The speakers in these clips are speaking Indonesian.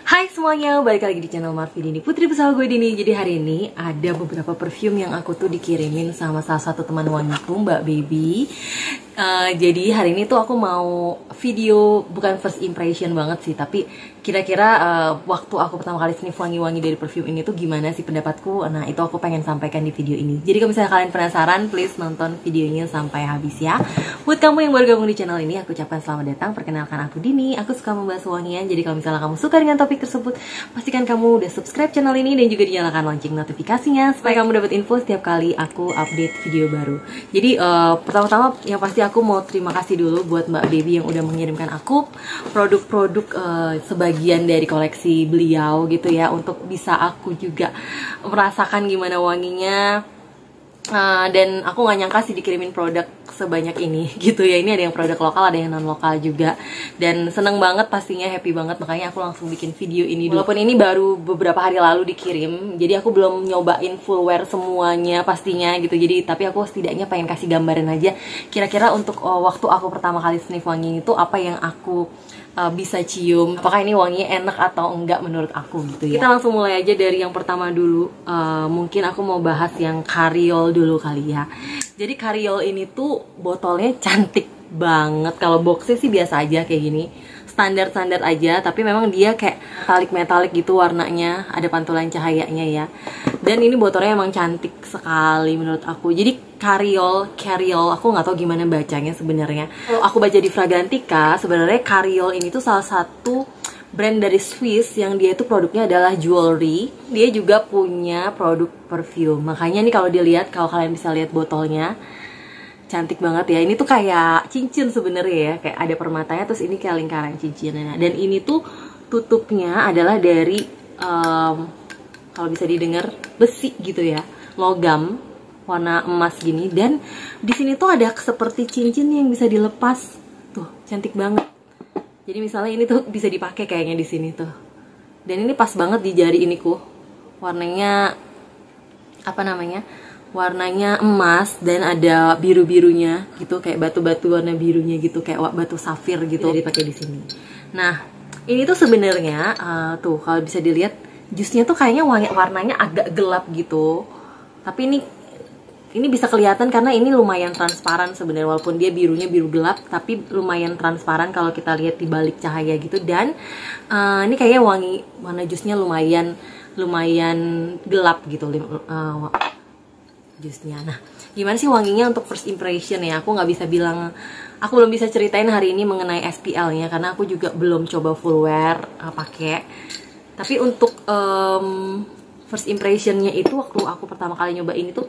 Hai semuanya, balik lagi di channel Marvi Dini Putri bersama gue Dini. Jadi hari ini ada beberapa perfume yang aku tuh dikirimin sama salah satu teman wangiku, Mbak Baby. Jadi hari ini tuh aku mau video bukan first impression banget sih, tapi kira-kira waktu aku pertama kali sniff wangi-wangi dari perfume ini tuh gimana sih pendapatku. Nah itu aku pengen sampaikan di video ini. Jadi kalau misalnya kalian penasaran, please nonton videonya sampai habis ya. Buat kamu yang baru gabung di channel ini, aku ucapkan selamat datang. Perkenalkan aku Dini, aku suka membahas wangian. Jadi kalau misalnya kamu suka dengan topik tersebut, pastikan kamu udah subscribe channel ini dan juga dinyalakan lonceng notifikasinya supaya kamu dapat info setiap kali aku update video baru. Jadi pertama-tama yang pasti aku mau terima kasih dulu buat Mbak Baby yang udah mengirimkan aku produk-produk sebagian dari koleksi beliau gitu ya, untuk bisa aku juga merasakan gimana wanginya. Dan aku nggak nyangka sih dikirimin produk sebanyak ini gitu ya. Ini ada yang produk lokal, ada yang non lokal juga, dan seneng banget pastinya, happy banget, makanya aku langsung bikin video ini dulu. Walaupun ini baru beberapa hari lalu dikirim, jadi aku belum nyobain full wear semuanya pastinya gitu. Jadi tapi aku setidaknya pengen kasih gambaran aja kira-kira untuk waktu aku pertama kali sniff wangi itu apa yang aku bisa cium, apakah ini wanginya enak atau enggak menurut aku gitu ya. Kita langsung mulai aja dari yang pertama dulu. Mungkin aku mau bahas yang Cariol dulu kali ya. Jadi Cariol ini tuh botolnya cantik banget. Kalau boxnya sih biasa aja kayak gini, standar-standar aja, tapi memang dia kayak metalik gitu warnanya, ada pantulan cahayanya ya. Dan ini botolnya emang cantik sekali menurut aku. Jadi Cariol, aku nggak tahu gimana bacanya sebenarnya. Kalau aku baca di Fragrantica, sebenarnya Cariol ini tuh salah satu brand dari Swiss yang dia itu produknya adalah jewelry. Dia juga punya produk perfume. Makanya nih kalau dilihat, kalau kalian bisa lihat botolnya, cantik banget ya. Ini tuh kayak cincin sebenarnya ya, kayak ada permatanya, terus ini kayak lingkaran cincinnya. Dan ini tuh tutupnya adalah dari kalau bisa didengar besi gitu ya, logam warna emas gini. Dan di sini tuh ada seperti cincin yang bisa dilepas. Tuh, cantik banget. Jadi misalnya ini tuh bisa dipakai kayaknya di sini tuh. Dan ini pas banget di jari iniku. Warnanya apa namanya? Warnanya emas dan ada biru-birunya gitu, kayak batu-batu warna birunya gitu, kayak batu safir gitu dipakai di sini. Nah, ini tuh sebenarnya tuh kalau bisa dilihat jusnya tuh kayaknya warnanya agak gelap gitu. Tapi ini bisa kelihatan karena ini lumayan transparan sebenarnya, walaupun dia birunya biru gelap, tapi lumayan transparan kalau kita lihat di balik cahaya gitu. Dan ini kayaknya warna jusnya lumayan gelap gitu jusnya. Nah, gimana sih wanginya untuk first impression ya? Aku nggak bisa bilang, aku belum bisa ceritain hari ini mengenai SPL-nya karena aku juga belum coba full wear pakai. Tapi untuk first impression-nya itu waktu aku pertama kali nyoba ini tuh,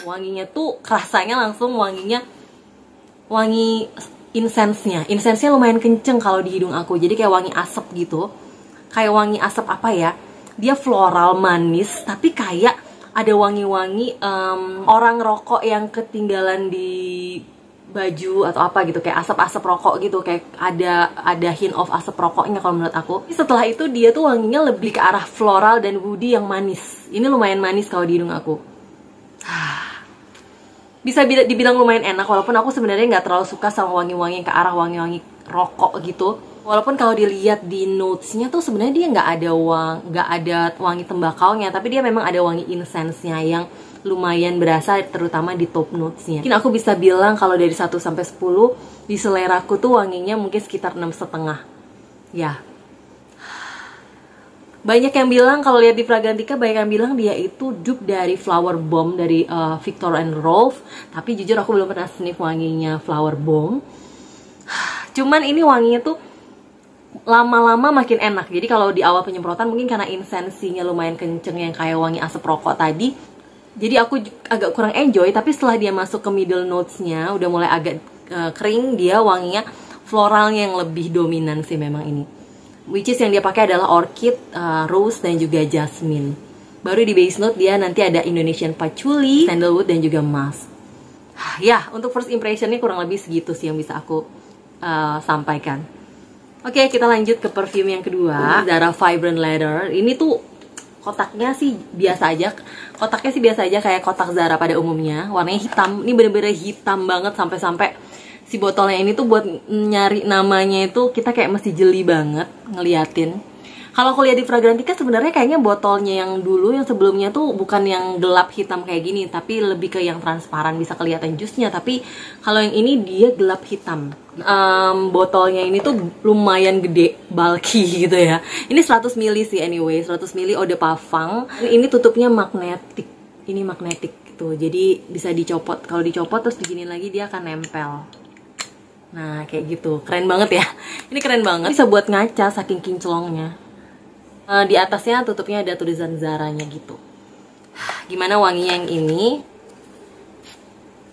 wanginya tuh rasanya langsung wangi incense-nya. Incense-nya lumayan kenceng kalau di hidung aku. Jadi kayak wangi asap gitu. Kayak wangi asap apa ya? Dia floral manis, tapi kayak ada wangi-wangi orang rokok yang ketinggalan di baju atau apa gitu, kayak asap-asap rokok gitu, kayak ada hint of asap rokoknya kalau menurut aku. Setelah itu dia tuh wanginya lebih ke arah floral dan woody yang manis. Ini lumayan manis kalau di hidung aku. Bisa dibilang lumayan enak, walaupun aku sebenarnya nggak terlalu suka sama wangi-wangi yang ke arah wangi-wangi rokok gitu. Walaupun kalau dilihat di notesnya tuh sebenarnya dia nggak ada wangi tembakaunya, tapi dia memang ada wangi incense-nya yang lumayan berasa, terutama di top notesnya. Mungkin aku bisa bilang kalau dari 1 sampai 10 di seleraku tuh wanginya mungkin sekitar 6,5 ya. Banyak yang bilang, kalau lihat di Fragrantica, banyak yang bilang dia itu dupe dari Flower Bomb dari Viktor and Rolf. Tapi jujur aku belum pernah sniff wanginya Flower Bomb. Cuman ini wanginya tuh lama-lama makin enak. Jadi kalau di awal penyemprotan mungkin karena insensinya lumayan kenceng yang kayak wangi asap rokok tadi, jadi aku agak kurang enjoy. Tapi setelah dia masuk ke middle notes-nya, udah mulai agak kering, dia wanginya floralnya yang lebih dominan sih memang ini. Which is yang dia pakai adalah orchid, rose, dan juga jasmine. Baru di base note dia nanti ada Indonesian patchouli, sandalwood, dan juga musk. Ya, untuk first impressionnya kurang lebih segitu sih yang bisa aku sampaikan. Oke, kita lanjut ke perfume yang kedua, Zara Vibrant Leather. Ini tuh kotaknya sih biasa aja. Kotaknya sih biasa aja kayak kotak Zara pada umumnya. Warnanya hitam. Ini bener-bener hitam banget sampai si botolnya ini tuh buat nyari namanya itu kita kayak mesti jeli banget ngeliatin. Kalau aku lihat di Fragrantica sebenarnya kayaknya botolnya yang dulu yang sebelumnya tuh bukan yang gelap hitam kayak gini, tapi lebih ke yang transparan, bisa kelihatan jusnya. Tapi kalau yang ini dia gelap hitam. Botolnya ini tuh lumayan gede, bulky gitu ya. Ini 100 ml sih anyway, 100 ml Eau de Parfum. Ini tutupnya magnetik. Ini magnetik gitu. Jadi bisa dicopot. Kalau dicopot terus diginin lagi dia akan nempel. Nah, kayak gitu. Keren banget ya. Ini keren banget. Bisa buat ngaca saking kinclongnya. Di atasnya tutupnya ada tulisan Zara-nya gitu. Gimana wanginya yang ini?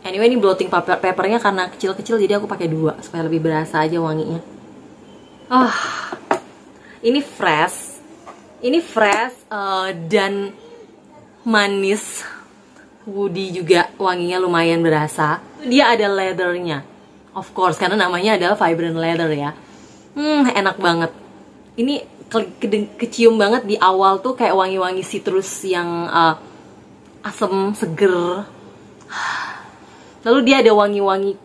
Anyway, ini blotting papernya karena kecil-kecil jadi aku pakai 2 supaya lebih berasa aja wanginya. Ini fresh. Ini fresh dan manis. Woody juga wanginya lumayan berasa. Dia ada leathernya. Of course, karena namanya adalah vibrant leather ya. Enak banget. Ini kecium banget di awal tuh kayak wangi-wangi citrus yang asem, seger. Lalu dia ada wangi-wangi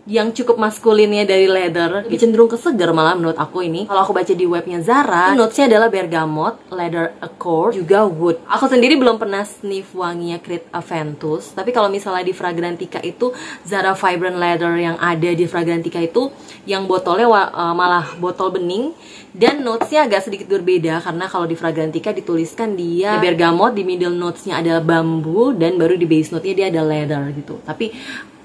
yang cukup maskulinnya dari leather, lebih cenderung ke seger malah menurut aku ini. Kalau aku baca di webnya Zara, notesnya adalah bergamot, leather accord, juga wood. Aku sendiri belum pernah sniff wanginya Creed Aventus, tapi kalau misalnya di Fragrantica itu Zara Vibrant Leather yang ada di Fragrantica itu yang botolnya malah botol bening, dan notesnya agak sedikit berbeda karena kalau di Fragrantica dituliskan dia bergamot, di middle notesnya adalah bambu, dan baru di base note-nya dia ada leather gitu. Tapi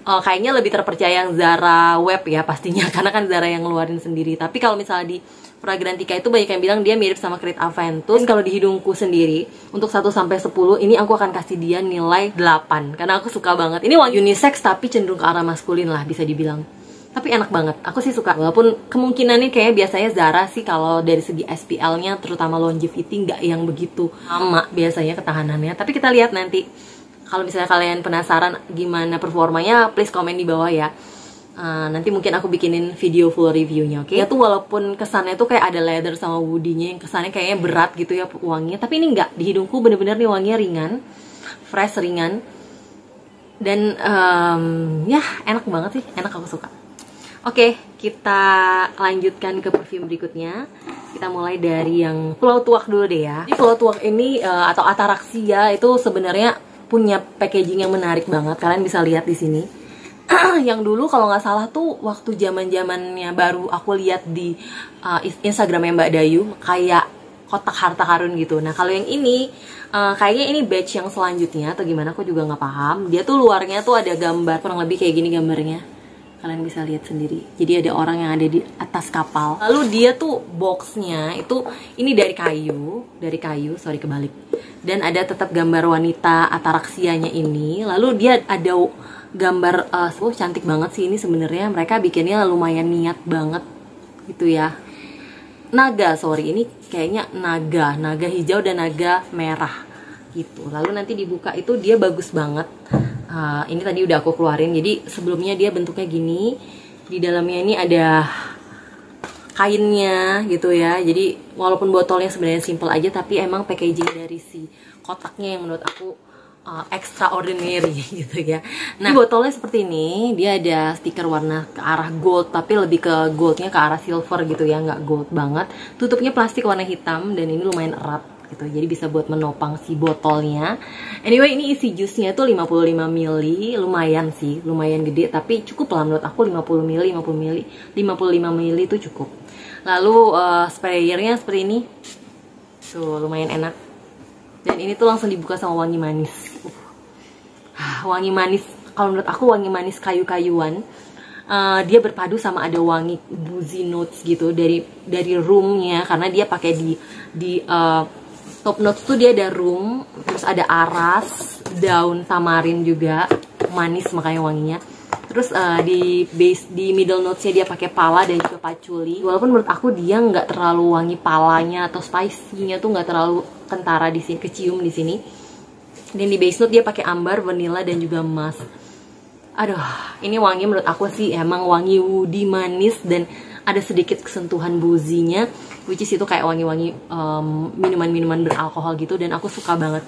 kayaknya lebih terpercaya yang Zara web ya pastinya, karena kan Zara yang ngeluarin sendiri. Tapi kalau misalnya di Fragrantica itu banyak yang bilang dia mirip sama Creed Aventus. Kalau di hidungku sendiri, untuk 1 sampai 10 ini aku akan kasih dia nilai 8 karena aku suka banget. Ini wangi unisex tapi cenderung ke arah maskulin lah bisa dibilang. Tapi enak banget, aku sih suka. Walaupun kemungkinannya kayaknya biasanya Zara sih kalau dari segi SPL-nya terutama longevity nggak yang begitu lama biasanya ketahanannya. Tapi kita lihat nanti. Kalau misalnya kalian penasaran gimana performanya, please komen di bawah ya. Nanti mungkin aku bikinin video full reviewnya, oke? Ya tuh walaupun kesannya tuh kayak ada leather sama woody-nya, yang kesannya kayaknya berat gitu ya wanginya. Tapi ini enggak, di hidungku bener-bener nih wanginya ringan, fresh, ringan. Dan ya enak banget sih, enak, aku suka. Oke, kita lanjutkan ke perfume berikutnya. Kita mulai dari yang Pulau Tuak dulu deh ya. Di Pulau Tuak ini atau Ataraxia itu sebenarnya punya packaging yang menarik banget. Kalian bisa lihat di sini. Yang dulu kalau nggak salah tuh waktu zaman-zamannya baru aku lihat di Instagramnya Mbak Dayu kayak kotak harta karun gitu. Nah kalau yang ini kayaknya ini batch yang selanjutnya atau gimana aku juga nggak paham. Dia tuh luarnya tuh ada gambar kurang lebih kayak gini gambarnya. Kalian bisa lihat sendiri. Jadi ada orang yang ada di atas kapal. Lalu dia tuh boxnya itu ini dari kayu, sorry kebalik. Dan ada tetap gambar wanita ataraksianya ini. Lalu dia ada gambar, cantik banget sih ini sebenarnya. Mereka bikinnya lumayan niat banget gitu ya. Naga, sorry ini kayaknya naga hijau dan naga merah gitu. Lalu nanti dibuka itu dia bagus banget. Ini tadi udah aku keluarin. Jadi sebelumnya dia bentuknya gini. Di dalamnya ini ada kainnya gitu ya. Jadi walaupun botolnya sebenarnya simple aja, tapi emang packaging dari si kotaknya yang menurut aku extraordinary gitu ya. Nah, botolnya seperti ini. Dia ada stiker warna ke arah gold, tapi lebih ke goldnya ke arah silver gitu ya, nggak gold banget. Tutupnya plastik warna hitam dan ini lumayan erat gitu. Jadi bisa buat menopang si botolnya. Anyway, ini isi jusnya tuh 55 ml, lumayan sih, lumayan gede, tapi cukup lah menurut aku 50 ml, 55 ml itu cukup. Lalu sprayernya seperti ini. Tuh, lumayan enak. Dan ini tuh langsung dibuka sama wangi manis. Wangi manis, kalau menurut aku wangi manis kayu-kayuan. Dia berpadu sama ada wangi boozy notes gitu dari roomnya, karena dia pakai di top notes tuh dia ada rum, terus ada aras, daun tamarin juga, manis makanya wanginya. Terus di middle notesnya dia pakai pala dan juga patchouli. Walaupun menurut aku dia nggak terlalu wangi palanya atau spicy-nya tuh nggak terlalu kentara di sini, kecium di sini. Dan di base note dia pakai ambar, vanilla dan juga musk. Aduh, ini wangi menurut aku sih emang wangi woody, manis, dan ada sedikit kesentuhan boozy-nya, which is itu kayak wangi-wangi minuman-minuman beralkohol gitu, dan aku suka banget.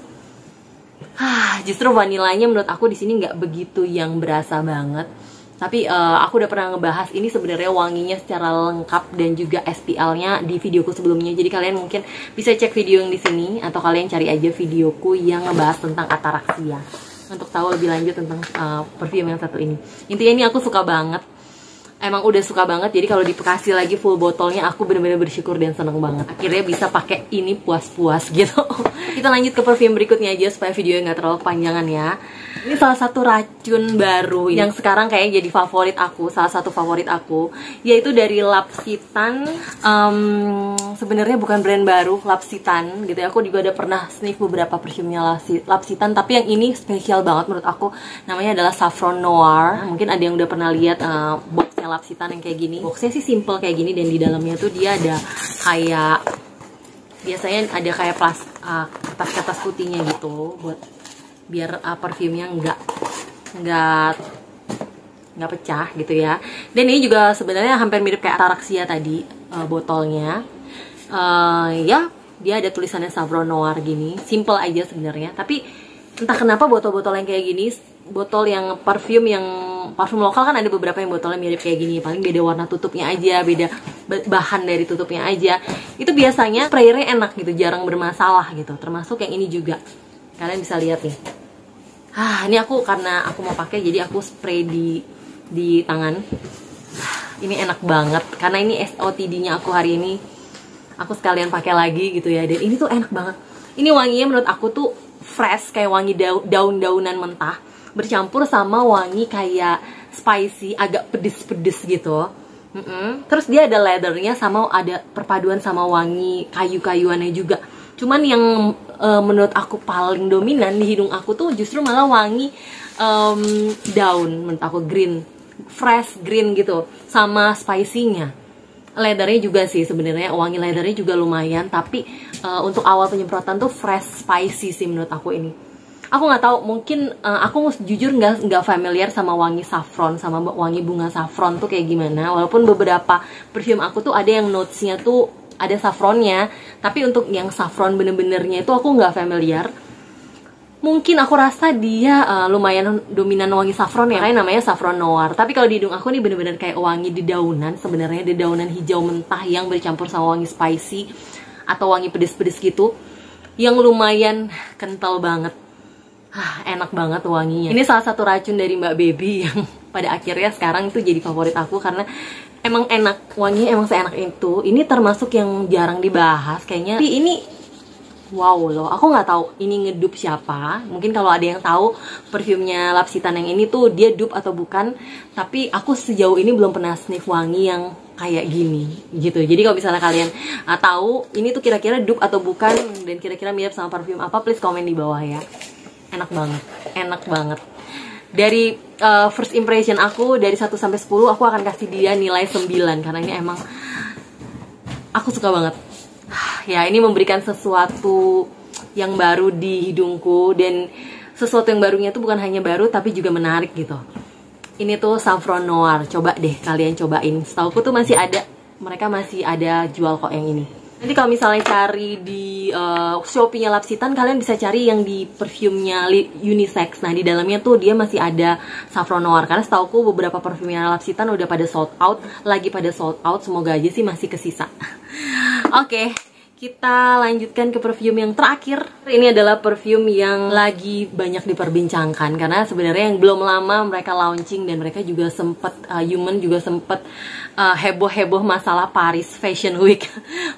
Justru vanilanya menurut aku di sini nggak begitu yang berasa banget. Tapi aku udah pernah ngebahas ini sebenarnya wanginya secara lengkap dan juga SPL-nya di videoku sebelumnya. Jadi kalian mungkin bisa cek video yang di sini atau kalian cari aja videoku yang ngebahas tentang Ataraxia untuk tahu lebih lanjut tentang perfume yang satu ini. Intinya ini aku suka banget. Emang udah suka banget, jadi kalau dikasih lagi full botolnya aku bener-bener bersyukur dan seneng banget. Akhirnya bisa pakai ini puas-puas gitu. Kita lanjut ke perfume berikutnya aja supaya videonya nggak terlalu kepanjangan ya. Ini salah satu racun baru yang sekarang kayaknya jadi favorit aku, salah satu favorit aku, yaitu dari L'Occitane. Sebenarnya bukan brand baru, L'Occitane gitu ya. Aku juga udah pernah sniff beberapa perfumenya L'Occitane, tapi yang ini spesial banget menurut aku. Namanya adalah Saffron Noir. Mungkin ada yang udah pernah lihat boxnya L'Occitane yang kayak gini. Boxnya sih simple kayak gini dan di dalamnya tuh dia ada kayak, biasanya ada kayak kertas-kertas putihnya gitu buat biar perfumenya nggak pecah gitu ya. Dan ini juga sebenarnya hampir mirip kayak Ataraxia tadi botolnya. Ya dia ada tulisannya Saffron Noir gini, simple aja sebenarnya. Tapi entah kenapa botol-botol yang kayak gini, botol yang parfum lokal kan ada beberapa yang botolnya mirip kayak gini, paling beda warna tutupnya aja, beda bahan dari tutupnya aja. Itu biasanya sprayernya enak gitu, jarang bermasalah gitu. Termasuk yang ini juga. Kalian bisa lihat nih. Ini karena aku mau pakai jadi aku spray di tangan. Ini enak banget karena ini SOTD-nya aku hari ini. Aku sekalian pakai lagi gitu ya. Dan ini tuh enak banget. Ini wanginya menurut aku tuh fresh, kayak wangi daun-daunan mentah bercampur sama wangi kayak spicy, agak pedes-pedes gitu. Terus dia ada leathernya sama ada perpaduan sama wangi kayu-kayuannya juga. Cuman yang menurut aku paling dominan di hidung aku tuh justru malah wangi daun, menurut aku green, fresh green gitu, sama spicy-nya. Leathernya juga sih sebenarnya, wangi leathernya juga lumayan, tapi untuk awal penyemprotan tuh fresh spicy sih menurut aku ini. Aku nggak tahu, mungkin aku jujur nggak familiar sama wangi saffron, sama wangi bunga saffron tuh kayak gimana. Walaupun beberapa perfume aku tuh ada yang notesnya tuh ada saffronnya, tapi untuk yang saffron bener-benernya itu aku nggak familiar. Mungkin aku rasa dia lumayan dominan wangi saffron ya, kayak namanya Saffron Noir. Tapi kalau di hidung aku nih bener-bener kayak wangi dedaunan, sebenarnya dedaunan hijau mentah yang bercampur sama wangi spicy atau wangi pedes-pedes gitu, yang lumayan kental banget. Enak banget wanginya. Ini salah satu racun dari Mbak Baby yang pada akhirnya sekarang itu jadi favorit aku karena emang enak, wanginya emang seenak itu. Ini termasuk yang jarang dibahas kayaknya. Tapi ini wow loh, aku nggak tahu ini ngedup siapa. Mungkin kalau ada yang tahu perfumenya L'Occitane yang ini tuh dia dupe atau bukan. Tapi aku sejauh ini belum pernah sniff wangi yang kayak gini gitu. Jadi kalau misalnya kalian tahu ini tuh kira-kira dupe atau bukan dan kira-kira mirip sama parfum apa, please komen di bawah ya. Enak banget, enak banget. Dari first impression aku dari 1 sampai 10 aku akan kasih dia nilai 9 karena ini emang aku suka banget. Ya, ini memberikan sesuatu yang baru di hidungku dan sesuatu yang barunya tuh bukan hanya baru tapi juga menarik gitu. Ini tuh Saffron Noir, coba deh kalian cobain. Setauku tuh mereka masih ada jual kok yang ini. Nanti kalau misalnya cari di Shopee-nya L'Occitane, kalian bisa cari yang di perfumenya unisex. Nah, di dalamnya tuh dia masih ada Saffron Noir. Karena setauku beberapa perfumenya L'Occitane udah pada sold out, lagi pada sold out. Semoga aja sih masih kesisa. Oke, kita lanjutkan ke perfume yang terakhir. Ini adalah perfume yang lagi banyak diperbincangkan karena sebenarnya yang belum lama mereka launching dan mereka juga sempet Human juga sempet heboh-heboh masalah Paris Fashion Week,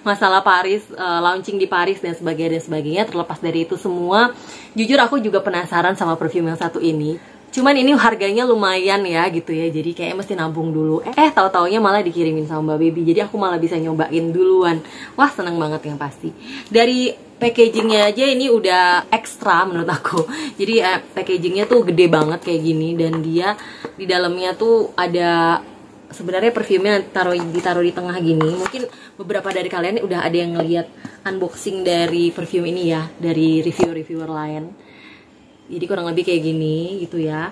masalah Paris, launching di Paris dan sebagainya. Terlepas dari itu semua, jujur aku juga penasaran sama perfume yang satu ini. Cuman ini harganya lumayan ya gitu ya, jadi kayaknya mesti nabung dulu. Tahu-taunya malah dikirimin sama Mbak Baby, jadi aku malah bisa nyobain duluan. Wah, seneng banget yang pasti. Dari packagingnya aja ini udah ekstra menurut aku. Jadi packagingnya tuh gede banget kayak gini dan dia di dalamnya tuh ada sebenarnya perfumenya ditaruh di tengah gini. Mungkin beberapa dari kalian udah ada yang ngeliat unboxing dari perfume ini ya, dari reviewer lain. Jadi kurang lebih kayak gini gitu ya.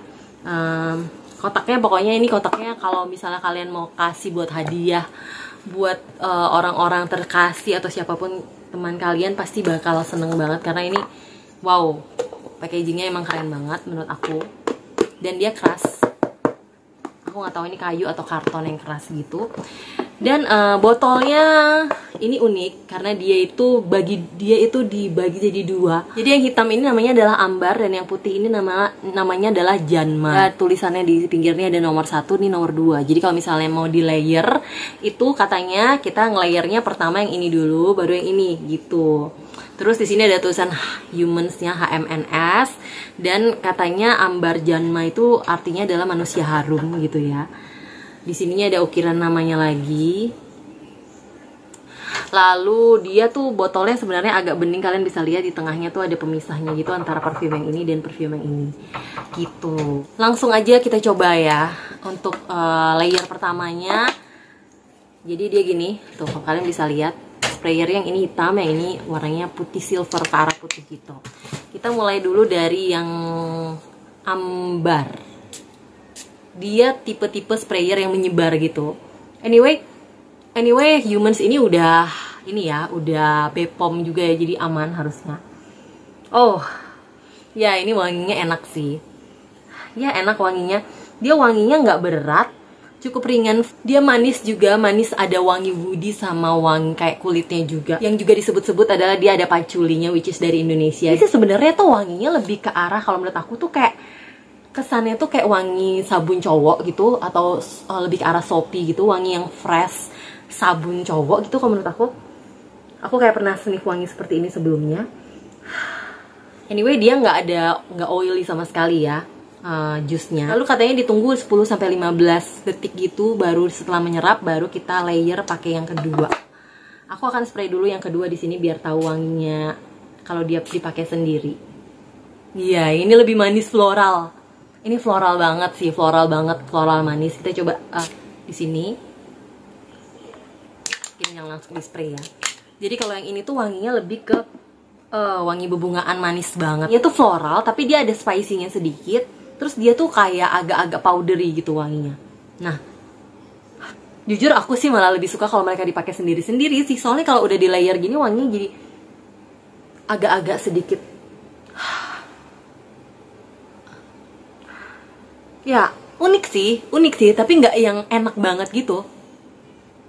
Kotaknya pokoknya ini kotaknya kalau misalnya kalian mau kasih buat hadiah buat orang-orang terkasih atau siapapun teman kalian pasti bakal seneng banget karena ini wow, packagingnya emang keren banget menurut aku dan dia keras. Aku nggak tahu ini kayu atau karton yang keras gitu. Dan botolnya ini unik karena dia itu dibagi jadi dua. Jadi yang hitam ini namanya adalah ambar dan yang putih ini namanya adalah janma. Dan tulisannya di pinggirnya ada nomor 1, nih nomor 2. Jadi kalau misalnya mau di layer itu katanya kita ngelayernya pertama yang ini dulu, baru yang ini gitu. Terus di sini ada tulisan humans-nya HMNS dan katanya ambar janma itu artinya adalah manusia harum gitu ya. Di sininya ada ukiran namanya lagi. Lalu dia tuh botolnya sebenarnya agak bening, kalian bisa lihat di tengahnya tuh ada pemisahnya gitu antara parfum yang ini dan parfum yang ini. Gitu. Langsung aja kita coba ya untuk layer pertamanya. Jadi dia gini, tuh kalian bisa lihat sprayer yang ini hitam, yang ini warnanya putih silver ke arah putih gitu. Kita mulai dulu dari yang ambar. Dia tipe-tipe sprayer yang menyebar gitu. Anyway, humans ini udah BPOM juga ya, jadi aman harusnya. Oh, ya ini wanginya enak sih. Ya enak wanginya. Dia wanginya nggak berat, cukup ringan. Dia manis juga, manis, ada wangi woody sama wangi kayak kulitnya juga. Yang juga disebut-sebut adalah dia ada paculinya, which is dari Indonesia. Jadi sebenarnya tuh wanginya lebih ke arah, kalau menurut aku tuh kayak kesannya tuh kayak wangi sabun cowok gitu, atau lebih ke arah soapy gitu, wangi yang fresh sabun cowok gitu kalau menurut aku. Aku kayak pernah sniff wangi seperti ini sebelumnya. Anyway, dia nggak oily sama sekali ya jusnya. Lalu katanya ditunggu 10-15 detik gitu, baru setelah menyerap baru kita layer pakai yang kedua. Aku akan spray dulu yang kedua di sini biar tahu wanginya kalau dia dipakai sendiri. Iya, ini lebih manis floral. Ini floral banget sih, floral manis. Kita coba di sini. Ini yang langsung di spray ya. Jadi kalau yang ini tuh wanginya lebih ke wangi bebungaan manis banget. Dia tuh floral tapi dia ada spicy-nya sedikit. Terus dia tuh kayak agak-agak powdery gitu wanginya. Nah, jujur aku sih malah lebih suka kalau mereka dipakai sendiri-sendiri sih. Soalnya kalau udah di layer gini wanginya jadi agak-agak sedikit ya, unik sih, tapi nggak yang enak banget gitu.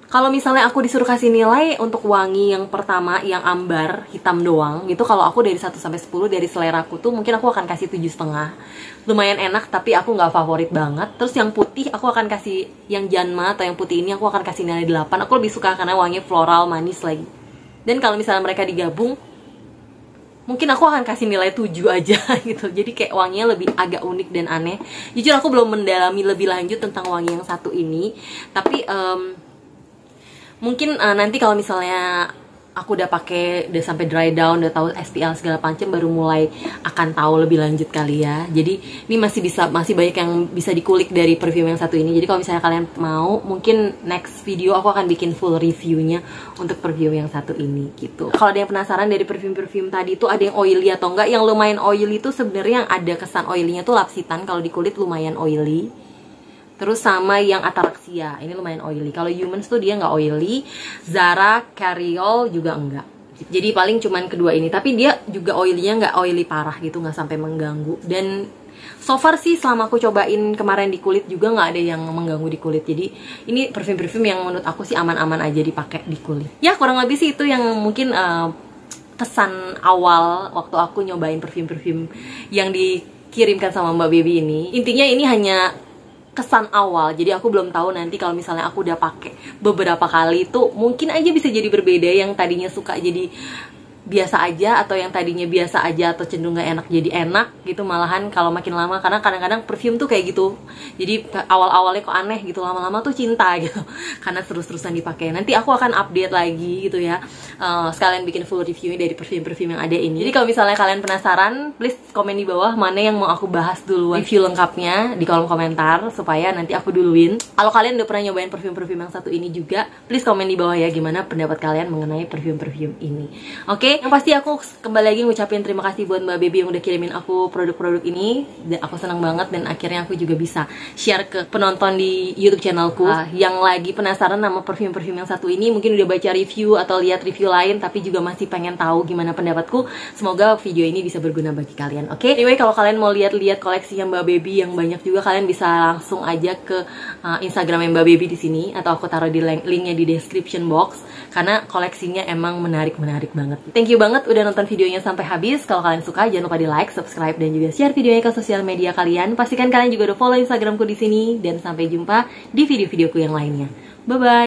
Kalau misalnya aku disuruh kasih nilai untuk wangi yang pertama, yang ambar, hitam doang gitu, kalau aku dari 1 sampai 10 dari selera aku tuh mungkin aku akan kasih 7,5. Lumayan enak, tapi aku nggak favorit banget. Terus yang putih aku akan kasih, yang janma atau yang putih ini aku akan kasih nilai 8. Aku lebih suka karena wangi floral, manis lagi. Dan kalau misalnya mereka digabung, mungkin aku akan kasih nilai 7 aja gitu. Jadi kayak wanginya lebih agak unik dan aneh. Jujur aku belum mendalami lebih lanjut tentang wangi yang satu ini. Tapi mungkin nanti kalau misalnya aku udah pakai, udah sampai dry down, udah tahu SPL segala macam, baru mulai akan tahu lebih lanjut kali ya. Jadi ini masih banyak yang bisa dikulik dari perfume yang satu ini. Jadi kalau misalnya kalian mau, mungkin next video aku akan bikin full reviewnya untuk perfume yang satu ini gitu. Kalau ada yang penasaran dari perfume tadi itu ada yang oily atau enggak, yang lumayan oily itu sebenarnya yang ada kesan oilynya tuh lapsitan. Kalau di kulit lumayan oily. Terus sama yang Ataraxia, ini lumayan oily. Kalau humans tuh dia nggak oily. Zara, Carriol juga enggak. Jadi paling cuman kedua ini. Tapi dia juga oilynya nggak oily parah gitu, nggak sampai mengganggu. Dan so far sih selama aku cobain kemarin di kulit juga nggak ada yang mengganggu di kulit. Jadi ini perfume yang menurut aku sih aman-aman aja dipakai di kulit. Ya kurang lebih sih itu yang mungkin kesan awal waktu aku nyobain perfume yang dikirimkan sama Mbak Baby ini. Intinya ini hanya kesan awal, jadi aku belum tahu nanti kalau misalnya aku udah pakai beberapa kali itu mungkin aja bisa jadi berbeda. Yang tadinya suka jadi biasa aja, atau yang tadinya biasa aja atau cenderung gak enak jadi enak gitu malahan kalau makin lama. Karena kadang-kadang perfume tuh kayak gitu, jadi awal-awalnya kok aneh gitu, lama-lama tuh cinta gitu karena terus-terusan dipakai. Nanti aku akan update lagi gitu ya, sekalian bikin full reviewnya dari perfume yang ada ini. Jadi kalau misalnya kalian penasaran, please komen di bawah mana yang mau aku bahas dulu, review lengkapnya di kolom komentar supaya nanti aku duluin. Kalau kalian udah pernah nyobain perfume yang satu ini juga, please komen di bawah ya gimana pendapat kalian mengenai perfume ini. Oke, Yang pasti aku kembali lagi ngucapin terima kasih buat Mbak Baby yang udah kirimin aku produk-produk ini. Dan aku senang banget dan akhirnya aku juga bisa share ke penonton di YouTube channelku yang lagi penasaran sama perfume-perfume yang satu ini. Mungkin udah baca review atau lihat review lain tapi juga masih pengen tahu gimana pendapatku. Semoga video ini bisa berguna bagi kalian. Oke? Anyway, kalau kalian mau lihat-lihat koleksinya Mbak Baby yang banyak juga, kalian bisa langsung aja ke Instagram Mbak Baby di sini atau aku taruh di linknya di description box karena koleksinya emang menarik banget. Thank you banget udah nonton videonya sampai habis. Kalau kalian suka jangan lupa di like, subscribe dan juga share videonya ke sosial media kalian. Pastikan kalian juga udah follow Instagramku di sini dan sampai jumpa di video-videoku yang lainnya. Bye bye.